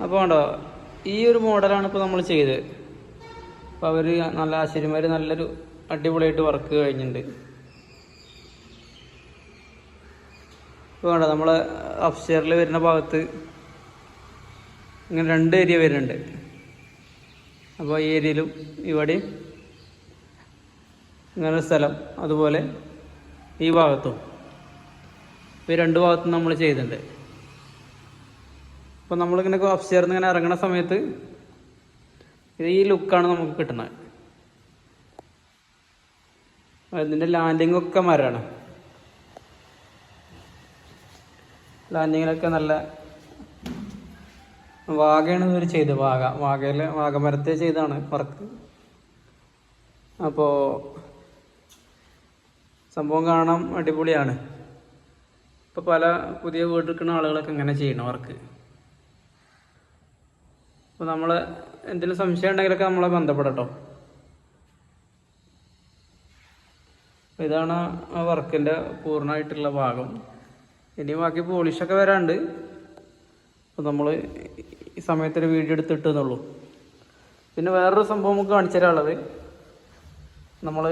അപ്പോൾ കണ്ടോ, ഈ ഒരു മോഡലാണ് ഇപ്പോൾ നമ്മൾ ചെയ്തത്. അപ്പോൾ അവർ നല്ല ആശാരിമാർ നല്ലൊരു അടിപൊളിയായിട്ട് വർക്ക് കഴിഞ്ഞിട്ടുണ്ട്. ഇപ്പോൾ കണ്ടോ, നമ്മളെ അപ്സ്റ്റെയറിൽ വരുന്ന ഭാഗത്ത് ഇങ്ങനെ 2 ഏരിയ വരുന്നുണ്ട്. അപ്പോൾ ഈ ഏരിയയിലും ഇവിടെയും ഇങ്ങനെ സ്ഥലം, അതുപോലെ ഈ ഭാഗത്തും, ഈ 2 ഭാഗത്തും നമ്മൾ ചെയ്തിട്ടുണ്ട്. അപ്പോൾ നമ്മളിങ്ങനെ അപ്സ്റ്റെയറിൽ നിന്ന് ഇങ്ങനെ ഇറങ്ങുന്ന സമയത്ത് ഈ ലുക്കാണ് നമുക്ക് കിട്ടുന്നത്. ഇതിൻ്റെ ലാൻഡിങ് ഒക്കെ മരമാണ്. ലാൻഡിങ്ങിലൊക്കെ നല്ല വാഗയാണ് ഇവർ ചെയ്തത്. വാഗമരത്തെ ചെയ്താണ് വർക്ക്. അപ്പോൾ സംഭവം കാണാൻ അടിപൊളിയാണ്. ഇപ്പോൾ പല പുതിയ വീട് എടുക്കുന്ന ആളുകളൊക്കെ ഇങ്ങനെ ചെയ്യണം വർക്ക്. അപ്പോൾ നമ്മൾ എന്തെങ്കിലും സംശയം ഉണ്ടെങ്കിലൊക്കെ നമ്മളെ ബന്ധപ്പെടട്ടോ. ഇതാണ് ആ വർക്കിൻ്റെ പൂർണ്ണമായിട്ടുള്ള ഭാഗം. ഇനി ബാക്കി പോളിഷൊക്കെ വരാണ്ട്. അപ്പോൾ നമ്മൾ ഈ സമയത്തൊരു വീഡിയോ എടുത്തിട്ടെന്നുള്ളൂ. പിന്നെ വേറൊരു സംഭവം നമുക്ക് കാണിച്ചു തരാനുള്ളത്, നമ്മൾ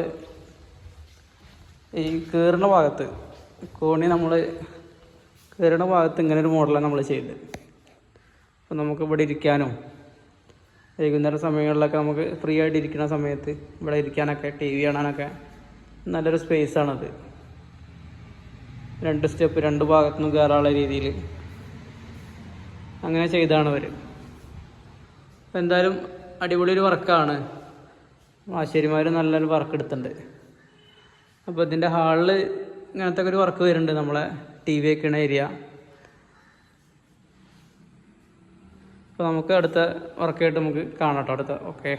ഈ കയറുന്ന ഭാഗത്ത് കോണി നമ്മൾ കയറുന്ന ഭാഗത്ത് ഇങ്ങനെ ഒരു മോഡലാണ് നമ്മൾ ചെയ്തത്. അപ്പോൾ നമുക്ക് ഇവിടെ ഇരിക്കാനും വൈകുന്നേര സമയങ്ങളിലൊക്കെ നമുക്ക് ഫ്രീ ആയിട്ട് ഇരിക്കുന്ന സമയത്ത് ഇവിടെ ഇരിക്കാനൊക്കെ TV കാണാനൊക്കെ നല്ലൊരു സ്പേസാണത്. 2 സ്റ്റെപ്പ് 2 ഭാഗത്തുനിന്ന് കയറാനുള്ള രീതിയിൽ അങ്ങനെ ചെയ്താണ് അവർ. അപ്പോൾ എന്തായാലും അടിപൊളി ഒരു വർക്കാണ്. ആശാരിമാർ നല്ലൊരു വർക്ക് എടുത്തിട്ടുണ്ട്. അപ്പോൾ ഇതിൻ്റെ ഹാളിൽ ഇങ്ങനത്തെ ഒരു വർക്ക് വരുന്നുണ്ട്, നമ്മളെ TV വെക്കണ ഏരിയ. അപ്പോൾ നമുക്ക് അടുത്ത വർക്കായിട്ട് നമുക്ക് കാണാം കേട്ടോ. ഓക്കെ.